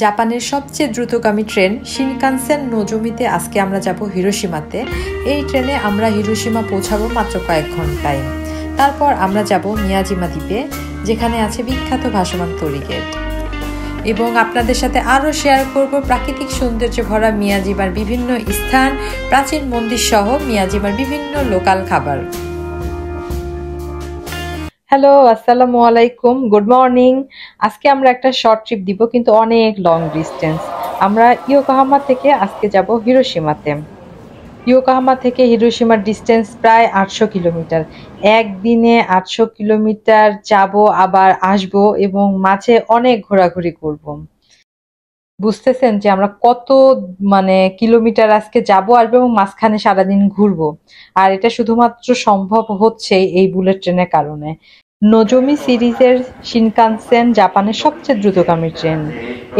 জাপানের সবচেয়ে দ্রুতগামী ট্রেন শিনকানসেন নোজোমিতে আজকে আমরা যাব হিরোশিমাতে। এই ট্রেনে আমরা হিরোশিমা পৌঁছাবো মাত্র কয়েক ঘন্টায়। তারপর আমরা যাব মিয়াজিমা দ্বীপে, যেখানে আছে বিখ্যাত ভাসমান তরিগেট, এবং আপনাদের সাথে আরও শেয়ার করব প্রাকৃতিক সৌন্দর্যে ভরা মিয়াজিমার বিভিন্ন স্থান, প্রাচীন মন্দির সহ মিয়াজিমার বিভিন্ন লোকাল খাবার। হ্যালো, আসসালামু আলাইকুম, গুড মর্নিং। আজকে আমরা একটা শর্ট ট্রিপ দিব, কিন্তু অনেক লং ডিস্টেন্স। আমরা ইয়োকোহামা থেকে আজকে যাব হিরোশিমাতে। ইয়োকোহামা থেকে হিরোশিমার ডিস্টেন্স প্রায় 800 কিলোমিটার। একদিনে 800 কিলোমিটার যাব আবার আসবো, এবং মাঝে অনেক ঘোরাঘুরি করব। বুঝতেছেন যে আমরা কত কিলোমিটার আজকে যাবো আসবো, এবং মাঝখানে সারাদিন ঘুরবো। আর এটা শুধুমাত্র সম্ভব হচ্ছে এই বুলেট ট্রেনের কারণে। নোজোমি সিরিজের শিনকানসেন জাপানের সবচেয়ে দ্রুতগামী ট্রেন।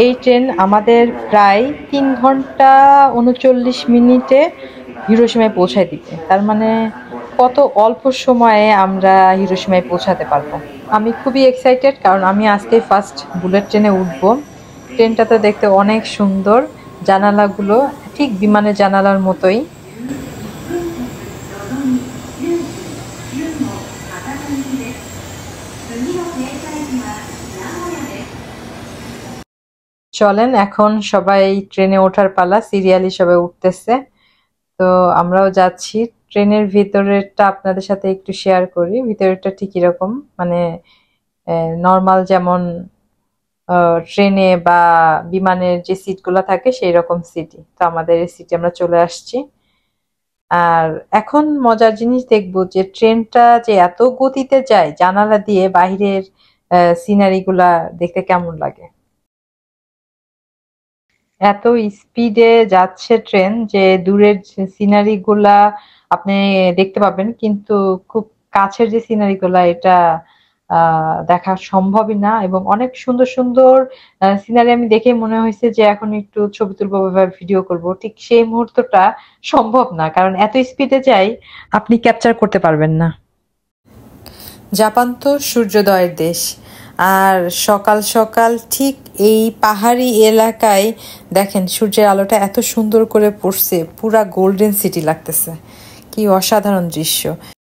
এই ট্রেন আমাদের প্রায় 3 ঘন্টা 39 মিনিটে হিরোশিমায় পৌঁছায় দিবে। তার মানে কত অল্প সময়ে আমরা হিরোশিমায় পৌঁছাতে পারবো। আমি খুবই এক্সাইটেড, কারণ আমি আজকে ফার্স্ট বুলেট ট্রেনে উঠবো। ট্রেনটা তো দেখতে অনেক সুন্দর, জানালাগুলো ঠিক বিমানের জানালার মতোই। চলেন, এখন সবাই ট্রেনে ওঠার পালা, সিরিয়ালি সবাই উঠতেছে। তো আমরাও যাচ্ছি। ট্রেনের ভিতরেরটা আপনাদের সাথে একটু শেয়ার করি। ভিতরেরটা ঠিক এরকম, নর্মাল যেমন ট্রেনে বা বিমানের যে সিটগুলো থাকে সেই রকম সিটই। তো আমাদের এই সিটে আমরা চলে আসছি। আর এখন মজার জিনিস দেখবো যে ট্রেনটা যে এত গতিতে যায়, জানালা দিয়ে বাহিরের সিনারি গুলা দেখতে কেমন লাগে। এত স্পিডে যাচ্ছে ট্রেন যে দূরের সিনারি গুলা আপনি দেখতে পাবেন, কিন্তু খুব কাছের যে সিনারি গুলা এটা দেখা সম্ভবই না। এবং অনেক সুন্দর সুন্দর সিনারি আমি দেখে মনে হয়েছে যে এখন একটু ছবি তুলবো বা ভিডিও করব, ঠিক সেই মুহূর্তটা সম্ভব না, কারণ এত স্পিডে যাই আপনি ক্যাপচার করতে পারবেন না। জাপান তো সূর্যোদয়ের দেশ, আর সকাল সকাল ঠিক এই পাহাড়ি এলাকায় দেখেন সূর্যের আলোটা এত সুন্দর করে পড়ছে, পুরা গোল্ডেন সিটি লাগতেছে। কি অসাধারণ দৃশ্য।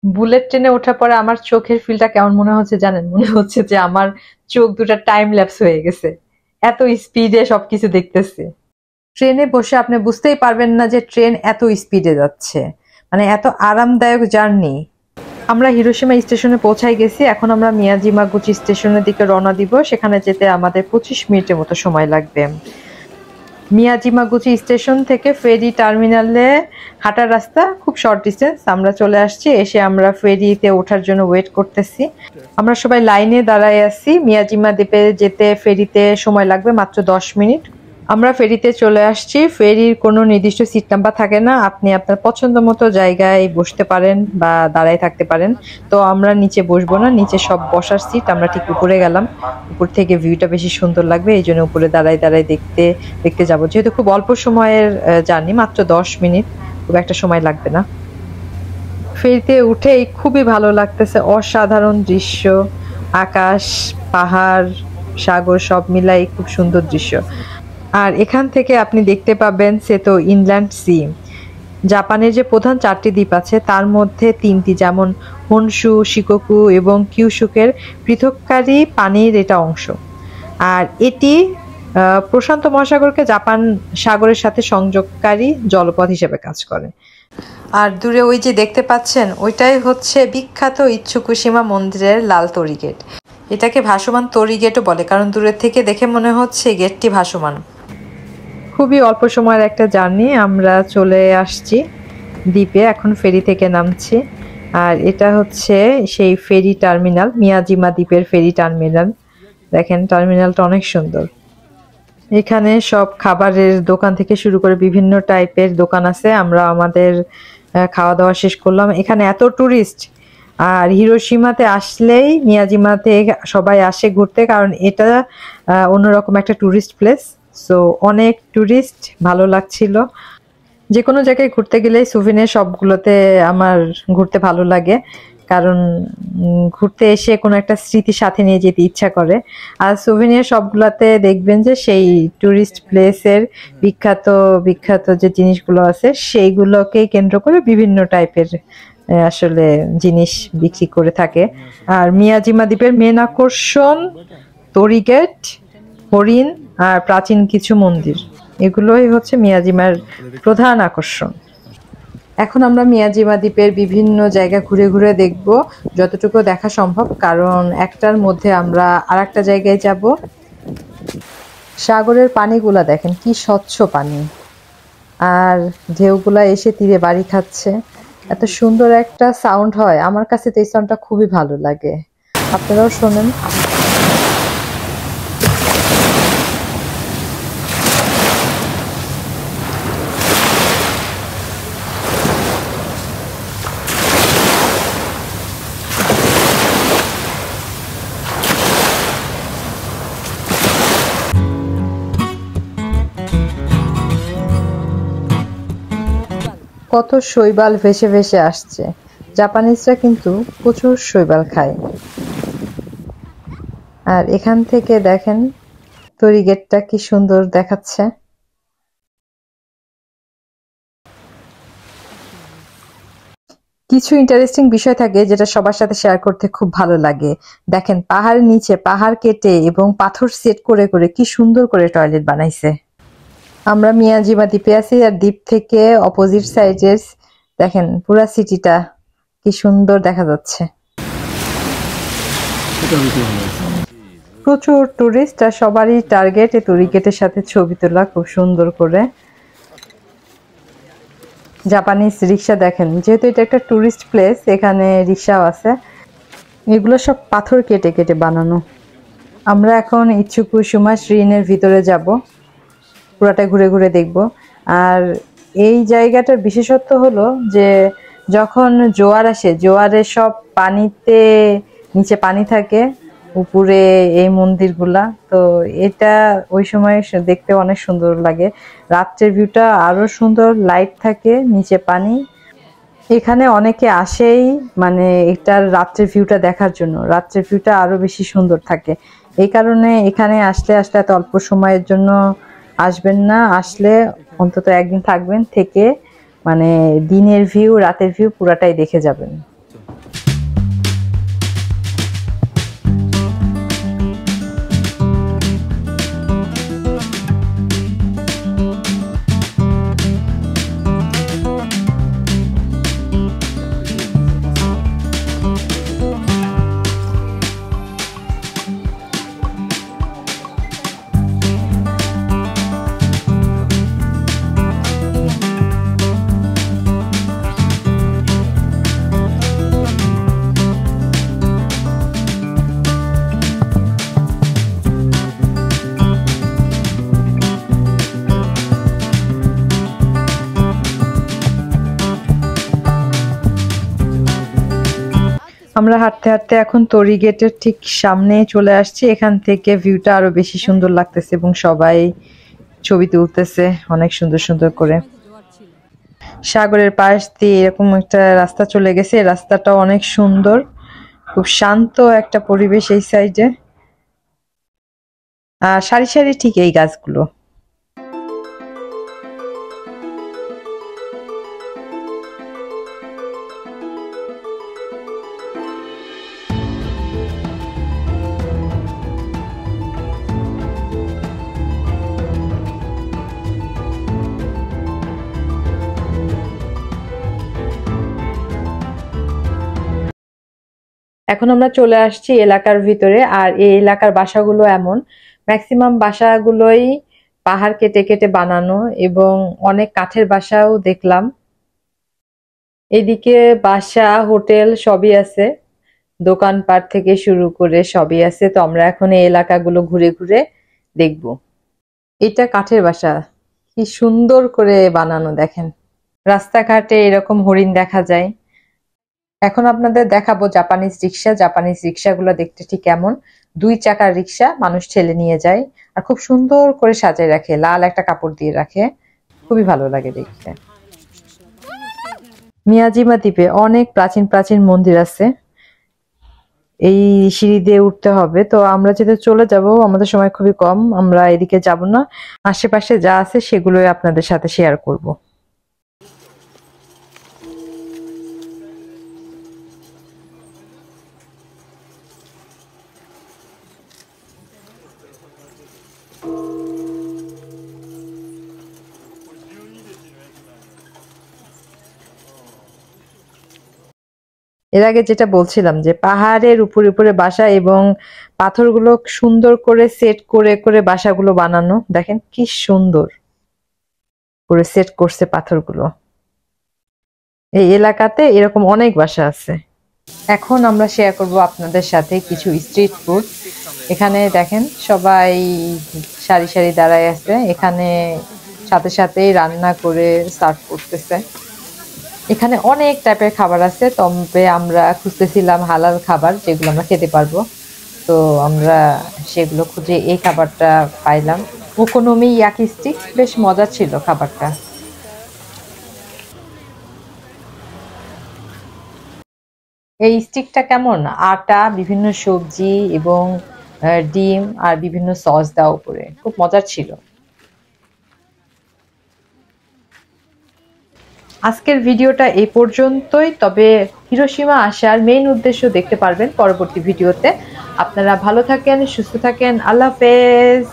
বুলেট ট্রেনে ওঠার পরে আমার চোখের ফিলটা কেমন মনে হচ্ছে জানেন? মনে হচ্ছে যে আমার চোখ দুটা টাইম ল্যাপস হয়ে গেছে, এত স্পিডে সবকিছু দেখতেছি। ট্রেনে বসে আপনি বুঝতেই পারবেন না যে ট্রেন এত স্পিডে যাচ্ছে, এত আরামদায়ক জার্নি। আমরা হিরোশিমা স্টেশনে পৌঁছাই গেছি। এখন আমরা মিয়াজিমাগুচি স্টেশনের দিকে রওনা দিব। সেখানে যেতে আমাদের 25 মিনিটের মতো সময় লাগবে। মিয়াজিমাগুচি স্টেশন থেকে ফেরি টার্মিনালে হাঁটার রাস্তা খুব শর্ট ডিস্টেন্স। আমরা চলে আসছি, এসে আমরা ফেরিতে ওঠার জন্য ওয়েট করতেছি। আমরা সবাই লাইনে দাঁড়ায় আছি। মিয়াজিমা দ্বীপে যেতে ফেরিতে সময় লাগবে মাত্র 10 মিনিট। আমরা ফেরিতে চলে আসছি। ফেরির কোনো নির্দিষ্ট সিট নাম্বার থাকে না, আপনি আপনার পছন্দ মতো জায়গায় বসতে পারেন বা দাঁড়ায় থাকতে পারেন। তো আমরা নিচে বসবো না, নিচে সব বসার সিট। আমরা ঠিক উপরে গেলাম, উপর থেকে ভিউটা বেশি সুন্দর লাগবে, এই জন্য উপরে দাঁড়ায় দাঁড়ায় দেখতে দেখতে যাবো। যেহেতু খুব অল্প সময়ের জার্নি, মাত্র 10 মিনিট, খুব একটা সময় লাগবে না। ফেরিতে উঠেই খুবই ভালো লাগতেছে, অসাধারণ দৃশ্য, আকাশ, পাহাড়, সাগর সব মিলাই খুব সুন্দর দৃশ্য। আর এখান থেকে আপনি দেখতে পাবেন সেতো ইনল্যান্ড সি। জাপানের যে প্রধান 4টি দ্বীপ আছে তার মধ্যে 3টি, যেমন হনশু, শিকোকু এবং কিউশুকের পৃথককারী পানির এটা অংশ। আর এটি প্রশান্ত মহাসাগরকে জাপান সাগরের সাথে সংযোগকারী জলপথ হিসেবে কাজ করে। আর দূরে ওই যে দেখতে পাচ্ছেন, ওইটাই হচ্ছে বিখ্যাত ইচ্ছুকুশিমা মন্দিরের লাল তরিগেট। এটাকে ভাসমান তরিগেটও বলে, কারণ দূরের থেকে দেখে মনে হচ্ছে গেটটি ভাসমান। খুবই অল্প সময়ের একটা জার্নি, আমরা চলে আসছি দ্বীপে। এখন ফেরি থেকে নামছি। আর এটা হচ্ছে সেই ফেরি টার্মিনাল, মিয়াজিমা দ্বীপের ফেরি টার্মিনাল। দেখেন টার্মিনালটা অনেক সুন্দর। এখানে সব খাবারের দোকান থেকে শুরু করে বিভিন্ন টাইপের দোকান আছে। আমরা আমাদের খাওয়া দাওয়া শেষ করলাম। এখানে এত টুরিস্ট, আর হিরোশিমাতে আসলেই মিয়াজিমাতে সবাই আসে ঘুরতে, কারণ এটা অন্যরকম একটা টুরিস্ট প্লেস। সো অনেক টুরিস্ট, ভালো লাগছিল। যে কোনো জায়গায় ঘুরতে গেলে সুভিনির সবগুলোতে আমার ঘুরতে ভালো লাগে। কারণ ঘুরতে এসে কোনো একটা স্মৃতি সাথে নিয়ে যেতে ইচ্ছা করে। আর সুভেনিয়ার সবগুলাতে দেখবেন যে সেই টুরিস্ট প্লেসের বিখ্যাত বিখ্যাত যে জিনিসগুলো আছে সেইগুলোকেই কেন্দ্র করে বিভিন্ন টাইপের আসলে জিনিস বিক্রি করে থাকে। আর মিয়াজিমা দ্বীপের মেন আকর্ষণ তরিগেট, হরিণ আর প্রাচীন কিছু মন্দির, এগুলোই হচ্ছে মিয়াজিমার প্রধান আকর্ষণ। এখন আমরা মিয়াজিমা দ্বীপের বিভিন্ন জায়গা ঘুরে ঘুরে দেখব যতটুকু দেখা সম্ভব, কারণ একটার মধ্যে আমরা আর একটা জায়গায় যাব। সাগরের পানিগুলা দেখেন কি স্বচ্ছ পানি, আর ঢেউগুলা এসে তীরে বাড়ি খাচ্ছে। এত সুন্দর একটা সাউন্ড হয়, আমার কাছে তো এই সাউন্ডটা খুবই ভালো লাগে। আপনারাও শোনেন। কত শৈবাল ভেসে ভেসে আসছে। জাপানিজরা কিন্তু প্রচুর শৈবাল খায়। আর এখান থেকে দেখেন তরিগেটটা কি সুন্দর দেখাচ্ছে। কিছু ইন্টারেস্টিং বিষয় থাকে যেটা সবার সাথে শেয়ার করতে খুব ভালো লাগে। দেখেন পাহাড়ের নিচে পাহাড় কেটে এবং পাথর সেট করে করে কি সুন্দর করে টয়লেট বানাইছে। আমরা মিয়াজিমা দ্বীপে আছি, আর দ্বীপ থেকে অপোজিট সাইডের দেখেন পুরা সিটিটা কি সুন্দর দেখা যাচ্ছে। প্রচুর টুরিস্ট, আর সবারই টার্গেট এই তরিগেটের সাথে ছবি তোলা খুব সুন্দর করে। জাপানিজ রিক্সা দেখেন, যেহেতু এটা একটা টুরিস্ট প্লেস এখানে রিক্সাও আছে। এগুলো সব পাথর কেটে কেটে বানানো। আমরা এখন ইচ্ছুকুসুমা শ্রীনের ভিতরে যাব, পুরাটা ঘুরে ঘুরে দেখব। আর এই জায়গাটার বিশেষত্ব হলো যে যখন জোয়ার আসে, জোয়ারে সব পানিতে নিচে পানি থাকে, উপরে এই মন্দিরগুলা, তো এটা ওই সময় দেখতে অনেক সুন্দর লাগে। রাত্রের ভিউটা আরো সুন্দর, লাইট থাকে, নিচে পানি। এখানে অনেকে আসেই মানে এটার রাত্রের ভিউটা দেখার জন্য। রাত্রের ভিউটা আরো বেশি সুন্দর থাকে, এই কারণে এখানে আসলে এত অল্প সময়ের জন্য আসবেন না, আসলে অন্তত একদিন থাকবেন, থেকে মানে দিনের ভিউ রাতের ভিউ পুরাটাই দেখে যাবেন। আমরা হাঁটতে হাঁটতে এখন তরিগেটের ঠিক সামনে চলে আসছি। এখান থেকে ভিউটা আরো বেশি সুন্দর লাগতেছে এবং সবাই ছবি তুলতেছে অনেক সুন্দর সুন্দর করে। সাগরের পাশ দিয়ে এরকম একটা রাস্তা চলে গেছে, রাস্তাটাও অনেক সুন্দর, খুব শান্ত একটা পরিবেশ এই সাইডে। আর সারি সারি ঠিক এই গাছগুলো। এখন আমরা চলে আসছি এলাকার ভিতরে। আর এই এলাকার বাসাগুলো এমন, ম্যাক্সিমাম বাসাগুলোই পাহাড় কেটে কেটে বানানো, এবং অনেক কাঠের বাসাও দেখলাম। এদিকে বাসা, হোটেল সবই আছে, দোকানপাট থেকে শুরু করে সবই আছে। তো আমরা এখন এই এলাকাগুলো ঘুরে ঘুরে দেখব। এটা কাঠের বাসা, কি সুন্দর করে বানানো দেখেন। রাস্তাঘাটে এরকম হরিণ দেখা যায়। এখন আপনাদের দেখাবো জাপানিজ রিক্সা। জাপানিজ রিক্সাগুলো দেখতে ঠিক কেমন, 2 চাকার রিক্সা, মানুষ ঠেলে নিয়ে যায় আর খুব সুন্দর করে সাজায় রাখে, লাল একটা কাপড় দিয়ে রাখে, খুবই ভালো লাগে দেখতে। মিয়াজিমা দ্বীপে অনেক প্রাচীন প্রাচীন মন্দির আছে। এই সিঁড়ি দিয়ে উঠতে হবে, তো আমরা যেহেতু চলে যাব, আমাদের সময় খুবই কম, আমরা এদিকে যাব না, আশেপাশে যা আছে সেগুলোই আপনাদের সাথে শেয়ার করব। এর আগে যেটা বলছিলাম যে পাহাড়ের উপরে উপরে বাসা এবং পাথরগুলো সুন্দর করে সেট করে করে বাসাগুলো বানানো, দেখেন কি সুন্দর করে সেট করছে পাথরগুলো। এই এলাকাতে এরকম অনেক বাসা আছে। এখন আমরা শেয়ার করব আপনাদের সাথে কিছু স্ট্রিট ফুড। এখানে দেখেন সবাই সারি সারি দাঁড়ায় আছে, এখানে সাথে সাথেই রান্না করে সার্ভ করতেছে। এখানে অনেক টাইপের খাবার আছে, তবে আমরা খুঁজতেছিলাম হালাল খাবার যেগুলো আমরা খেতে পারবো, তো আমরা সেগুলো খুঁজে এই খাবারটা পাইলাম। ওকোনোমি ইয়াকি স্টিক, বেশ মজা ছিল খাবারটা। এই স্টিকটা কেমন, আটা, বিভিন্ন সবজি এবং ডিম আর বিভিন্ন সস দেওয়া উপরে, খুব মজার ছিল। আজকের ভিডিওটা এই পর্যন্তই, তবে হিরোশিমা আসার মেইন উদ্দেশ্য দেখতে পারবেন পরবর্তী ভিডিওতে। আপনারা ভালো থাকেন, সুস্থ থাকেন, আল্লাহ হাফেজ।